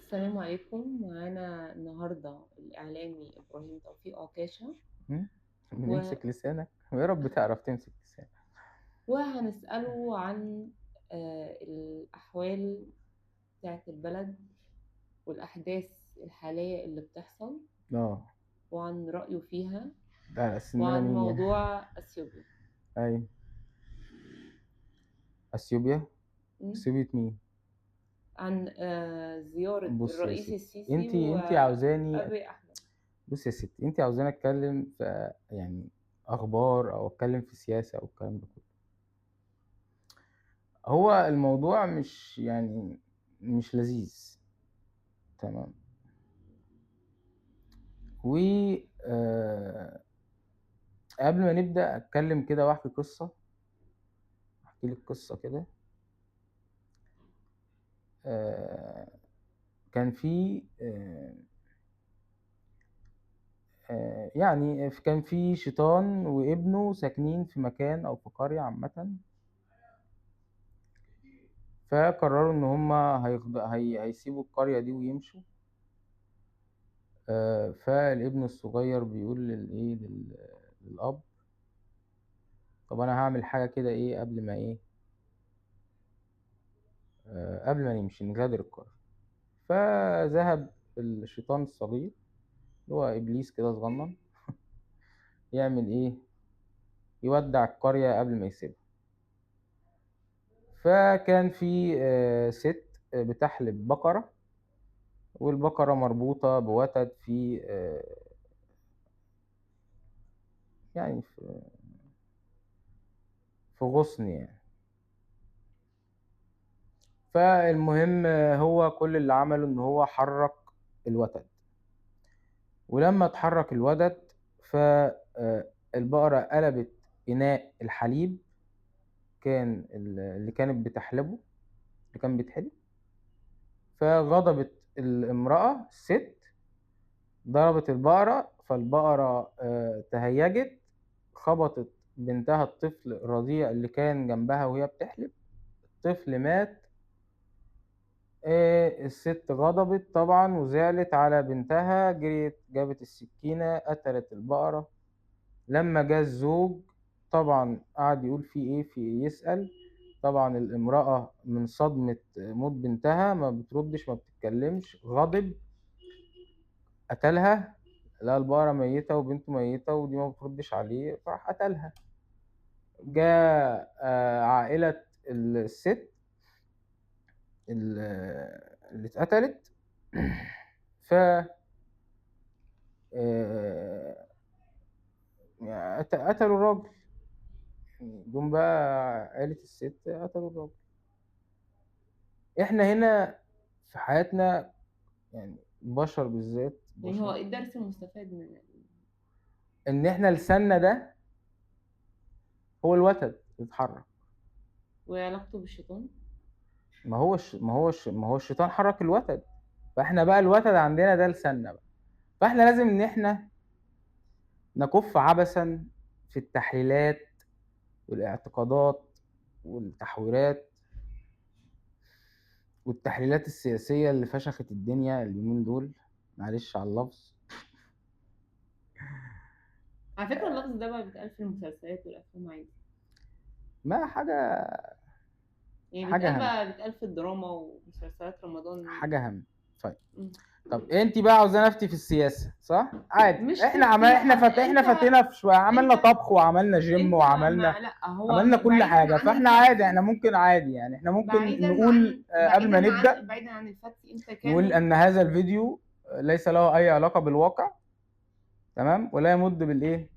السلام عليكم. معانا النهاردة الإعلامي إبراهيم توفيق عكاشة إمم، و... امسك لسانك ويا رب تعرف تمسك لسانك. وهنسأله عن الأحوال بتاعة البلد والأحداث الحالية اللي بتحصل، آه، وعن رأيه فيها، ده على أساس إن أنا وعن مين يعني؟ موضوع أثيوبيا. أيوه، أثيوبيا، م? أثيوبيا مين؟ عن زيارة بُصّي يا الرئيس ستي، السيسي أنتِ عاوزاني وأبي أحمد. بُصّي يا ستي، أنتِ عاوزاني أتكلم في يعني أخبار أو أتكلم في سياسة أو الكلام ده كله. هو الموضوع مش لذيذ، تمام؟ و آآ، قبل ما نبدأ أتكلم كده وأحكي قصة، هاحكي لِك قصة كده. آآ، كان في يعني كان في شيطان وابنه ساكنين في مكان أو في قرية عامةً، فقرروا إن هُم هيسيبوا القرية دي ويمشوا. فالابن الصغير بيقول للأب: طب أنا هاعمل حاجة كده إيه قبل ما إيه، قبل ما نمشي نغادر القرية. فذهب الشيطان الصغير اللي هو إبليس كده صغنن يعمل إيه، يودّع القرية قبل ما يسيبها. فكان في سِت بتحلب بقرة، والبقرة مربوطة بوتد في يعني في غصن يعني. فالمهم هو كل اللي عمله إن هو حرّك الوتد، ولمّا اتحرّك الوتد ف البقرة قلبت إناء الحليب كان اللي كانت بتحلبه، اللي كان بيتحلب، فغضبت الامرأة السِت، ضربت البقرة، فالبقرة تهيّجت، خبطت بنتها الطفل الرضيع اللي كان جنبها وهي بتحلب، الطفل مات. السِت غضبت طبعًا وزعلت على بنتها، جريت جابت السكينة قتلت البقرة. لمّا جه الزوج طبعًا قعد يقول في إيه، في إيه، يسأل. طبعًا الامرأة من صدمة موت بنتها ما بتردش ما بتتكلمش، غضب قتلها، لقى البقرة ميتة وبنته ميتة ودي ما بتردش عليه، فراح قتلها. جه عائلة الست ال اللي اتقتلت ف قتلوا الراجل، يعني جُم بقى عيلة الست قتلوا الراجل. إحنا هنا في حياتنا يعني البشر بالذات، يعني هو البشر، إيه الدرس المستفاد من إن إحنا لساننا ده هو الوتد اللي اتحرك. وعلاقته بالشيطان؟ ما هو الشيطان حرّك الوتد، فإحنا بقى الوتد عندنا ده لساننا بقى. فإحنا لازم إن إحنا نكُف عبثًا في التحليلات والاعتقادات والتحويرات والتحليلات السياسية اللي فشخت الدنيا اليومين دول، معلش على اللفظ. على فكرة اللفظ ده بقى بيتقال في المسلسلات والأفلام عادي. ما يعني حاجة هَم، بيتقال في الدراما ومسلسلات رمضان. حاجة هَم. طيب، إمم. طب أنتِ بقى عاوزاني أفتي في السياسة صح؟ عادي، مش إحنا تفتي إحنا أنت فتينا في شوية، عملنا أنت طبخ وعملنا gym أنت وعملنا ما لأ، هو عملنا كل بعيدًا حاجة، عن فإحنا عادي، الفتي. إحنا ممكن عادي يعني إحنا ممكن بعيدًا نقول عن قبل ما بعيدًا نبدأ، عن بعيدًا عن الفتي، أنت نقول كان أن هذا الفيديو ليس له أي علاقة بالواقع، تمام، ولا يمُت بالإيه،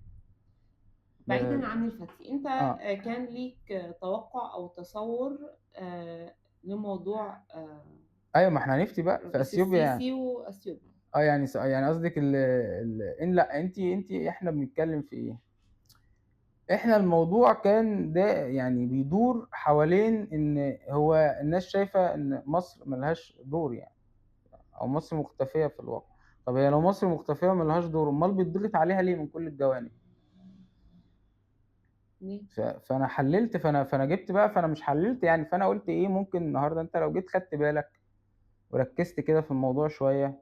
ب بعيدًا عن الفتي، أنت آه، كان ليك توقُّع أو تصوُّر لموضوع أيوه ما إحنا هنفتي بقى في الرئيس أثيوبيا يعني. السيسي وأثيوبيا. يعني قصدِك إن لأ أنتِ إحنا بنتكلم في إيه؟ إحنا الموضوع كان ده يعني بيدور حوالين إن هو الناس شايفة إن مصر ما لهاش دور يعني، أو مصر مختفية في الواقع. طب هي لو مصر مختفية وما لهاش دور، أُمّال بيتضغط عليها ليه من كل الجوانب؟ ليه؟ فأنا حلّلت، فأنا جِبت بقى، فأنا مش حلّلت يعني، فأنا قُلت إيه، ممكن النهارده أنت لو جيت خدت بالك وركزت كده في الموضوع شوية،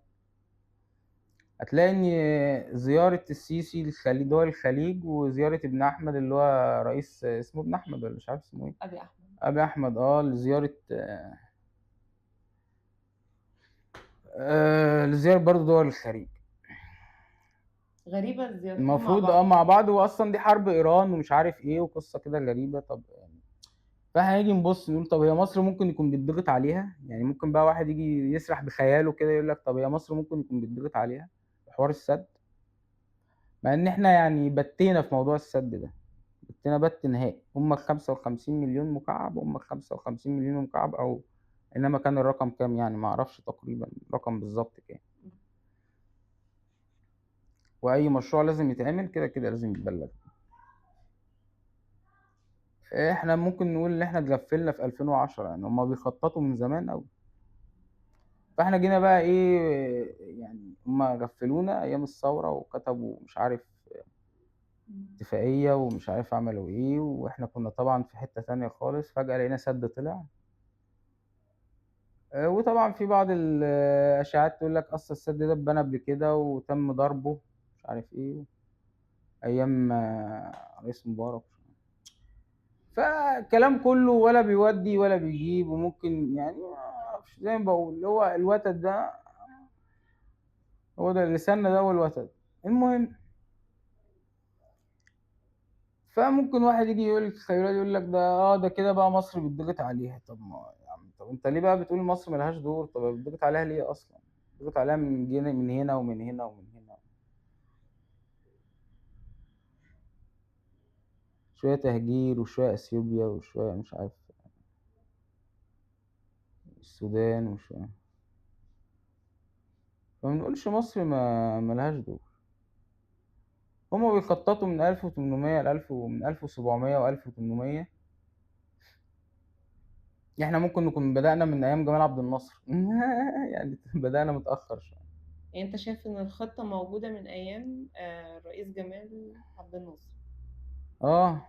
هتلاقي إن زيارة السيسي دول الخليج، وزيارة ابن أحمد اللي هو رئيس، اسمه ابن أحمد ولا مش عارف اسمه إيه، أبي أحمد. أبي أحمد، لزيارة لزيارة برضه دول الخليج. غريبة زيارتهم مع المفروض بعض. مع بعض، وأصلا دي حرب إيران ومش عارف إيه وقصة كده غريبة. طب يعني فاحنا هنيجي نبص نقول طب هي مصر ممكن يكون بيتضغط عليها؟ يعني ممكن بقى واحد يجي يسرح بخياله كده يقول لك طب هي مصر ممكن يكون بيتضغط عليها في حوار السد، مع ان احنا يعني بتينا في موضوع السد ده، بتينا بت نهائي. هم 55 مليون مكعب، هم 55 مليون مكعب، او انما كان الرقم كام يعني ما اعرفش تقريبا الرقم بالظبط كام. واي مشروع لازم يتعمل كده كده لازم يتبلد. احنا ممكن نقول ان احنا اتغفلنا في 2010، يعني هم بيخططوا من زمان قوي. فاحنا جينا بقى ايه، يعني هم غفلونا ايام الثوره وكتبوا مش عارف اتفاقيه ومش عارف عملوا ايه، واحنا كنا طبعا في حته تانية خالص. فجاه لقينا سد طلع. وطبعا في بعض الاشاعات تقول لك اصل السد ده اتبنى قبل كده وتم ضربه مش عارف ايه ايام رئيس مبارك. فالكلام كله ولا بيودي ولا بيجيب، وممكن يعني ما اعرفش زي ما بقول اللي هو الوتد ده، هو ده لساننا ده هو الوتد. المهم، فممكن واحد يجي يقول لك خيرات، يقول لك ده ده كده بقى مصر بيتضغط عليها. طب ما يا عم، طب انت ليه بقى بتقول مصر ملهاش دور؟ طب بيتضغط عليها ليه اصلا؟ بيتضغط عليها من هنا ومن هنا ومن هنا، شوية تهجير وشوية اثيوبيا وشوية مش عارف السودان وشوية. فما نقولش مصر ما ملهاش دور. هما بيخططوا من 1800 ل 1000 ومن 1700 و 1800. احنا ممكن نكون بدأنا من ايام جمال عبد الناصر يعني بدأنا متأخر شوية. يعني أنت شايف إن الخطة موجودة من أيام الرئيس جمال عبد الناصر، اه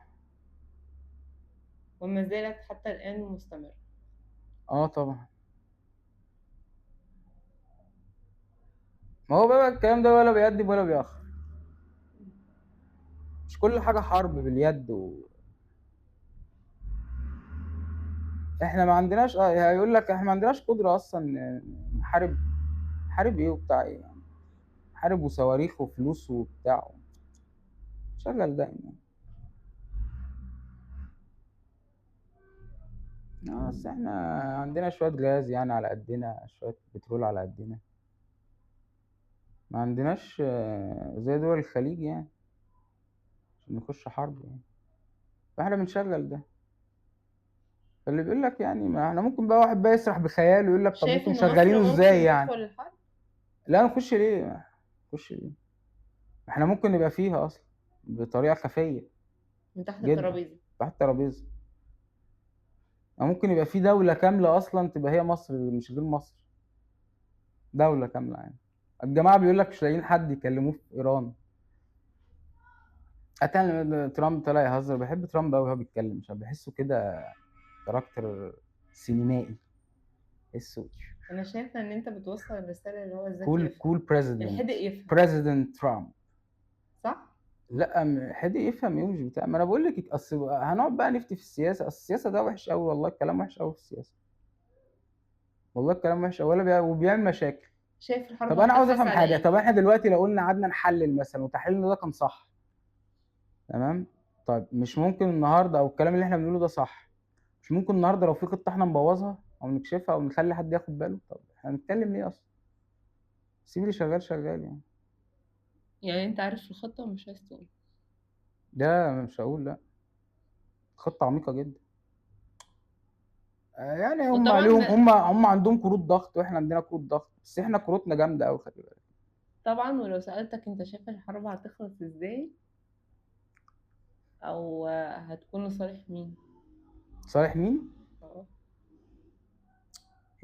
وما زالت حتى الآن مستمرة؟ اه طبعا. ما هو بقى الكلام ده ولا بيقدم ولا بيأخر. مش كل حاجة حرب باليد احنا ما عندناش هيقول لك احنا ما عندناش قدرة اصلا نحارب. حارب ايه وبتاع ايه يعني؟ حارب وصواريخ وفلوس وبتاع، شغل دايما. بس احنا عندنا شوية غاز يعني على قدنا، شوية بترول على قدنا، ما عندناش زي دول الخليج يعني عشان نخش حرب يعني. فاحنا بنشغل ده. فاللي بيقول لك يعني ما احنا ممكن بقى واحد بقى يسرح بخياله يقول لك طب شايف انتم إن مصر مشغلينه ازاي ممكن يعني؟ تدخل الحرب لا نخش ليه؟ نخش ليه؟ احنا ممكن نبقى فيها اصلا بطريقة خفية من تحت جدا الترابيزة؟ تحت الترابيزة. أو ممكن يبقى في دولة كاملة أصلا تبقى هي مصر مش غير مصر، دولة كاملة يعني. الجماعة بيقول لك مش لاقيين حد يكلموه في إيران. أتاني ترامب طلع يهزر، بحب ترامب أوي وهو بيتكلم، عشان بحسه كده كاركتر سينمائي، بحسه أنا شايفة إن أنت بتوصل الرسالة اللي هو الذكي كول يفهم، كول بريزيدنت. الحدق يفهم. بريزيدنت ترامب. صح؟ لا حد يفهم ايه ومش بتاع، ما انا بقول لك اصل هنقعد بقى نفتي في السياسه. اصل السياسه ده وحش قوي والله، الكلام وحش قوي في السياسه، والله الكلام وحش قوي وبيعمل مشاكل. شايف الحرب طب انا عاوز هتخلص افهم على حاجه، إيه؟ طب احنا دلوقتي لو قلنا قعدنا نحلل مثلا وتحليلنا ده كان صح، تمام، طيب مش ممكن النهارده او الكلام اللي احنا بنقوله ده صح، مش ممكن النهارده لو في خطه احنا نبوظها او نكشفها او نخلي حد ياخد باله؟ طب احنا هنتكلم ليه اصلا؟ سيب اللي شغال شغال يعني. يعني أنت عارف الخطة ومش عايز تقول؟ ده مش هقول لا، خطه عميقه جدا. يعني هم وطبعا عليهم، هم عندهم كروت ضغط واحنا عندنا كروت ضغط، بس احنا كروتنا جامده قوي، خلي بالك. طبعا ولو سألتك أنت شايف الحرب هتخلص إزاي، أو هتكون لصالح مين؟ صالح مين؟ اه.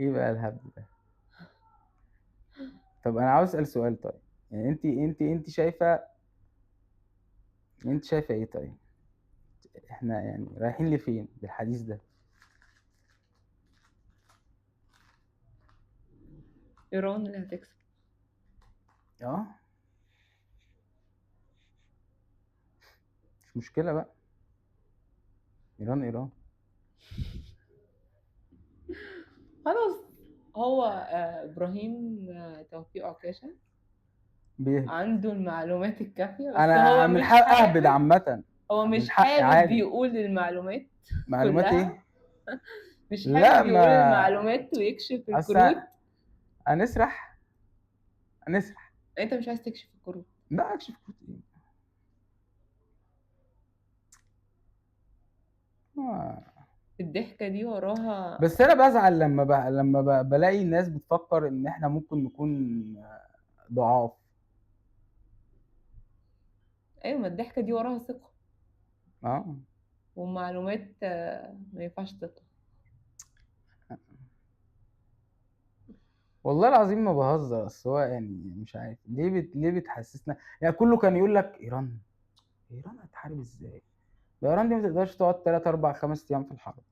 ايه بقى الهبل ده؟ طب انا عاوز اسال سؤال طيب، يعني انت شايفه ايه طيب؟ احنا يعني رايحين لفين بالحديث ده؟ ايران اللي هتكسب. اه مش مشكله بقى، ايران ايران. خلاص. هو ابراهيم توفيق عكاشة بيهبد. عنده المعلومات الكافية، بس انا هو من مش حق اهبد حابب. عامه، هو من مش حقي حابب عادي. يقول المعلومات معلومات كلها. ايه؟ مش لا حابب يقول ما المعلومات ويكشف الكروت. اصل هنسرح، هنسرح. انت مش عايز تكشف الكروت. لا اكشف كروت ايه؟ آه. الضحكة دي وراها. بس انا بزعل لما بلاقي الناس بتفكر ان احنا ممكن نكون ضعاف. ايوه، ما الضحكة دي وراها ثقة، اه ومعلومات ما ينفعش تطلع. والله العظيم ما بهزر، بس هو يعني مش عارف ليه بتحسسنا. يعني كله كان يقول لك ايران، ايران هتحارب ازاي؟ ده ايران دي ما تقدرش تقعد 3 4 5 ايام في الحرب.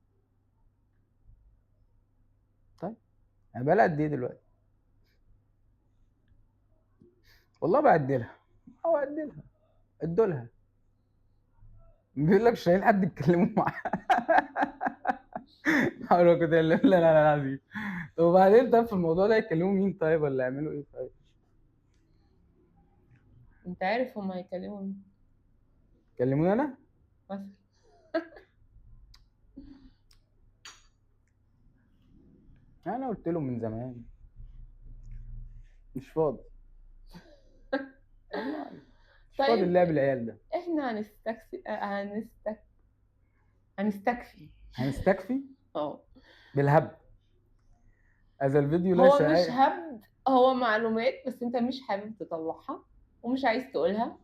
طيب يعني بقى قد ايه دلوقتي؟ والله بعدلها او اعدلها، ادولها. بيقول لك مش لاقيين حد يتكلموا معاه. حول ولا قوة الا بالله العظيم. طب وبعدين، طب في الموضوع ده يكلموا مين طيب، ولا يعملوا ايه طيب؟ انت عارف هما هيكلموا مين كلموني انا. مثلا؟ انا قلت لهم من زمان مش فاضي، والله مش فاضي طيب، اللعب العيال ده. احنا هنستكفي. هنستكفي اه. بالهبد. هذا الفيديو هو ليس مش أي... هبد، هو معلومات بس انت مش حابب تطلعها ومش عايز تقولها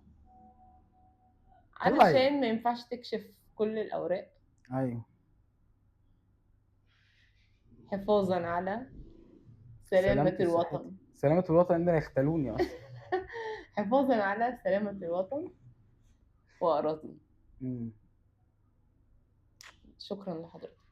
طلع ايه؟ علشان ما ينفعش تكشف كل الأوراق، ايوه. حفاظا على سلامة سلامة صحتي، الوطن. سلامة الوطن ده يختلوني اصلا. حفاظا على سلامة الوطن وأراضيه. مم. شكرا لحضرتك.